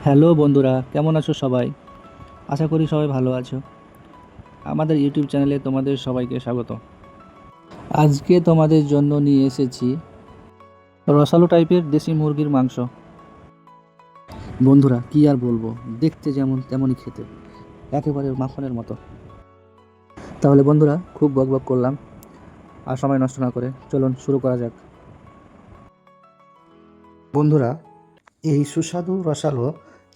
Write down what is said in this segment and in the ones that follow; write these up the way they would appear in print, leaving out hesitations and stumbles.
Hello বন্ধুরা, কেমন আছো সবাই? আশা করি সবাই ভালো আছো। আমাদের ইউটিউব চ্যানেলে তোমাদের সবাইকে স্বাগত। আজকে তোমাদের জন্য নিয়ে এসেছি রসালো টাইপের দেশি মুরগির মাংস। বন্ধুরা, কি আর বলবো, দেখতে যেমন তেমনই খেতে, একেবারে মাখনের মতো। তাহলে বন্ধুরা, খুব বকবক করলাম, আর সময় নষ্ট না করে চলুন শুরু করা যাক। বন্ধুরা, এই সুস্বাদু রসালো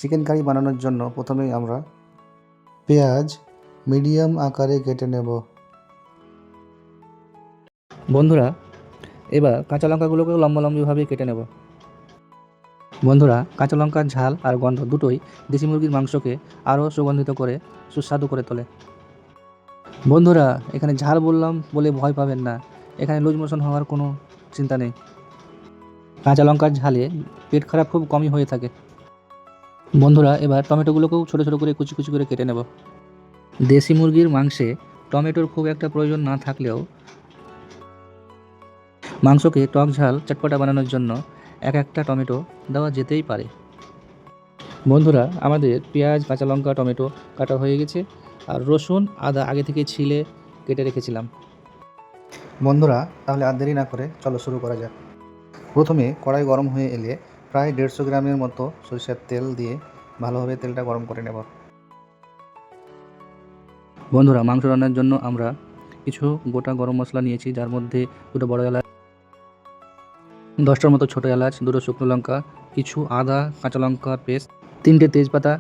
চিকেন কারি বানানোর জন্য প্রথমেই আমরা পেঁয়াজ মিডিয়াম আকারে কেটে নেব। বন্ধুরা, এবার কাঁচা লঙ্কাগুলোকেও লম্বালম্বিভাবে কেটে নেব। বন্ধুরা, কাঁচা লঙ্কার ঝাল আর গন্ধ দুটোই দেশি মুরগির মাংসকে আরও সুগন্ধিত করে, সুস্বাদু করে তোলে। বন্ধুরা, এখানে ঝাল বললাম বলে ভয় পাবেন না, এখানে লুজ মোশন হওয়ার কোনো চিন্তা নেই। কাঁচা লঙ্কার ঝালে পেট খারাপ খুব কমই হয়ে থাকে। বন্ধুরা, এবার টমেটোগুলোকেও ছোটো ছোটো করে কুচি কুচি করে কেটে নেব। দেশি মুরগির মাংসে টমেটোর খুব একটা প্রয়োজন না থাকলেও মাংসকে টক ঝাল চটপটা বানানোর জন্য এক একটা টমেটো দেওয়া যেতেই পারে। বন্ধুরা, আমাদের পেঁয়াজ, কাঁচা লঙ্কা, টমেটো কাটা হয়ে গেছে, আর রসুন আদা আগে থেকে ছিলে কেটে রেখেছিলাম। বন্ধুরা, তাহলে আর দেরি না করে চলো শুরু করা যাক। প্রথমে কড়াই গরম হয়ে এলে প্রায় 150 গ্রামের মতো সরিষার তেল দিয়ে ভালোভাবে তেলটা গরম করে নেব। বন্ধুরা, মাংস রান্নার জন্য আমরা কিছু গোটা গরম মশলা নিয়েছি, যার মধ্যে দুটো বড় এলাচ, 10টার মতো ছোটো এলাচ, দুটো শুকনো লঙ্কা, কিছু আদা কাঁচা লঙ্কার পেস্ট, 3টে তেজপাতা,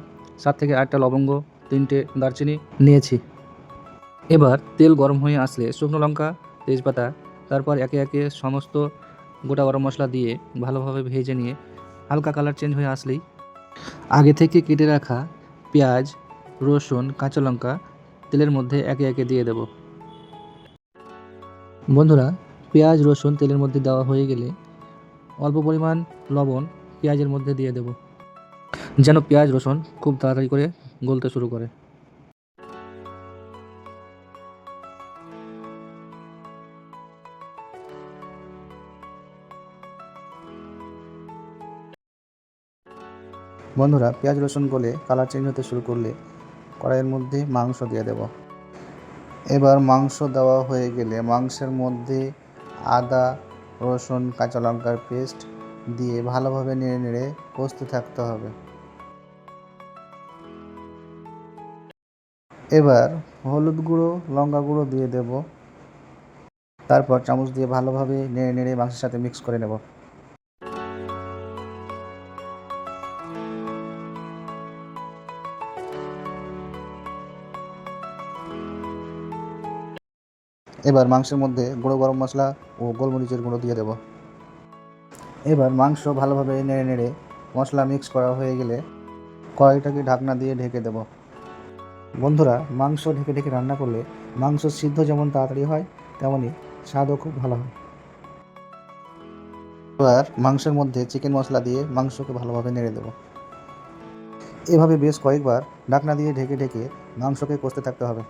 7 থেকে 8টা লবঙ্গ, 3টে দারচিনি নিয়েছি। এবার তেল গরম হয়ে আসলে শুকনো লঙ্কা, তেজপাতা, তারপর একে একে সমস্ত গোটা গরম মশলা দিয়ে ভালোভাবে ভেজে নিয়ে হালকা কালার চেঞ্জ হয়ে আসলেই আগে থেকে কেটে রাখা পেঁয়াজ, রসুন, কাঁচা লঙ্কা তেলের মধ্যে একে একে দিয়ে দেব। বন্ধুরা, পেঁয়াজ রসুন তেলের মধ্যে দেওয়া হয়ে গেলে অল্প পরিমাণ লবণ পেঁয়াজের মধ্যে দিয়ে দেব, যেন পেঁয়াজ রসুন খুব তাড়াতাড়ি করে গলতে শুরু করে। বন্ধুরা, পেঁয়াজ রসুন গলে কালার চেঞ্জ হতে শুরু করলে কড়াইয়ের মধ্যে মাংস দিয়ে দেব। এবার মাংস দেওয়া হয়ে গেলে মাংসের মধ্যে আদা রসুন কাঁচা লঙ্কার পেস্ট দিয়ে ভালোভাবে নেড়ে নেড়ে কষতে থাকতে হবে। এবার হলুদ গুঁড়ো লঙ্কা গুঁড়ো দিয়ে দেব। তারপর চামচ দিয়ে ভালোভাবে নেড়ে নেড়ে মাংসের সাথে মিক্স করে নেব। এবার মাংসের মধ্যে গুঁড়ো গরম মশলা ও গোলমরিচের গুঁড়ো দিয়ে দেব। এবার মাংস ভালোভাবে নেড়ে নেড়ে মশলা মিক্স করা হয়ে গেলে কড়াইটাকে ঢাকনা দিয়ে ঢেকে দেব। বন্ধুরা, মাংস ঢেকে ঢেকে রান্না করলে মাংস সিদ্ধ যেমন তাড়াতাড়ি হয়, তেমনই স্বাদও খুব ভালো হয়। এবার মাংসের মধ্যে চিকেন মশলা দিয়ে মাংসকে ভালোভাবে নেড়ে দেব। এভাবে বেশ কয়েকবার ঢাকনা দিয়ে ঢেকে ঢেকে মাংসকে কষতে থাকতে হবে।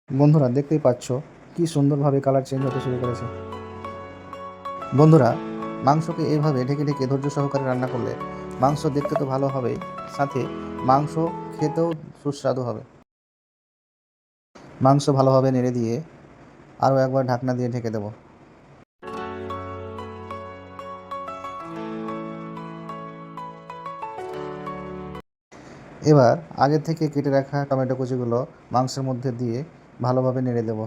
বন্ধুরা, দেখতেই পাচ্ছ কি সুন্দরভাবে কালার চেঞ্জ হতে শুরু করেছে। বন্ধুরা, মাংসকে এইভাবে ঢেকে ঢেকে ধৈর্য সহকারে রান্না করলে মাংস দেখতে তো ভালো হবেই, সাথে মাংস খেতেও সুস্বাদু হবে। মাংস ভালোভাবে নেড়ে দিয়ে আরও একবার ঢাকনা দিয়ে ঢেকে দেব। এবার আগে থেকে কেটে রাখা টমেটো কুচিগুলো মাংসের মধ্যে দিয়ে ভালোভাবে নেড়ে দেব।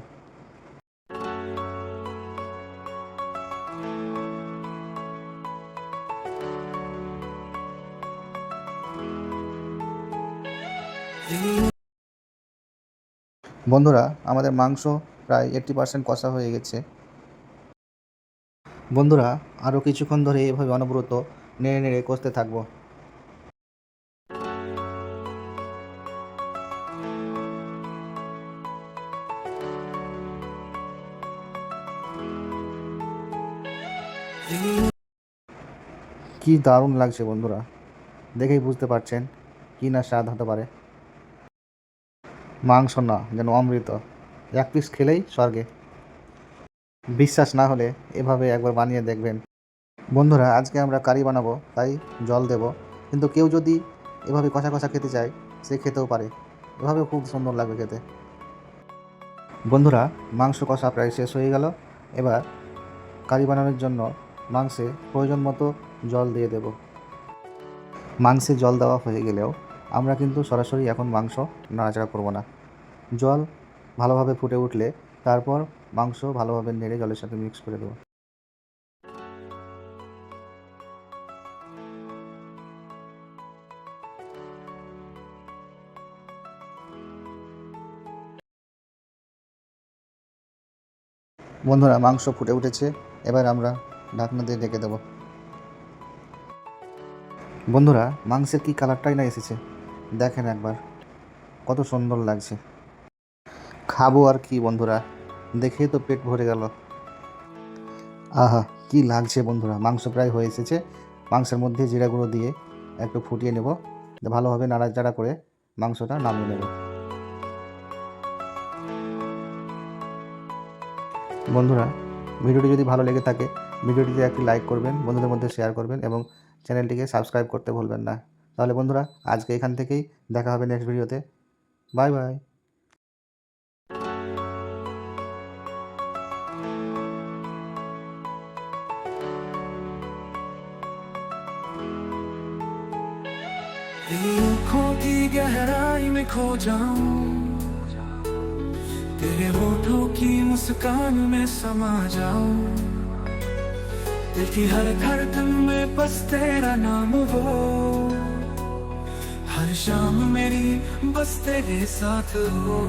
বন্ধুরা, আমাদের মাংস প্রায় 80% কষা হয়ে গেছে। বন্ধুরা, আরও কিছুক্ষণ ধরে এভাবে অনবরত নেড়ে নেড়ে কষতে থাকবো। কি দারুণ লাগছে বন্ধুরা, দেখেই বুঝতে পারছেন কি না স্বাদ হতে পারে। মাংস না, যেন অমৃত। এক পিস খেলেই স্বর্গে। বিশ্বাস না হলে এভাবে একবার বানিয়ে দেখবেন। বন্ধুরা, আজকে আমরা কারি বানাবো, তাই জল দেব, কিন্তু কেউ যদি এভাবে কষা কষা খেতে চায় সে খেতেও পারে, এভাবেও খুব সুন্দর লাগবে খেতে। বন্ধুরা, মাংস কষা প্রায় শেষ হয়ে গেল। এবার কারি বানানোর জন্য মাংসে প্রয়োজন মতো জল দিয়ে দেব। মাংসে জল দেওয়া হয়ে গেলেও আমরা কিন্তু সরাসরি এখন মাংস নাড়াচাড়া করব না। জল ভালোভাবে ফুটে উঠলে তারপর মাংস ভালোভাবে নেড়ে জলের সাথে মিক্স করে দেবো। বন্ধুরা, মাংস ফুটে উঠেছে, এবার আমরা ঢাকনা দিয়ে ঢেকে দেবো। বন্ধুরা, মাংসের কি কালারটাই না এসেছে, দেখেন একবার কত সুন্দর লাগছে। খাবো আর কি বন্ধুরা, দেখেই তো পেট ভরে গেল। আহা, কি লাগছে বন্ধুরা, মাংস প্রায় হয়ে এসেছে। মাংসের মধ্যে জিরা গুঁড়ো দিয়ে একটু ফুটিয়ে নেব, ভালোভাবে নাড়াচাড়া করে মাংসটা নামিয়ে নেব। বন্ধুরা, ভিডিওটি যদি ভালো লেগে থাকে ভিডিওটিতে একটি লাইক করবেন, বন্ধুদের মধ্যে শেয়ার করবেন এবং চ্যানেলটিকে সাবস্ক্রাইব করতে ভুলবেন না। তাহলে বন্ধুরা, আজকে এখান থেকেই দেখা হবে নেক্সট ভিডিওতে। Bye bye. आँखों की गहराई में खो जाऊं, तेरे होठों की मुस्कान में समा जाऊं, दिल की हर धड़कन में बस तेरा नाम हो, हर शाम मेरी बस तेरे साथ हो।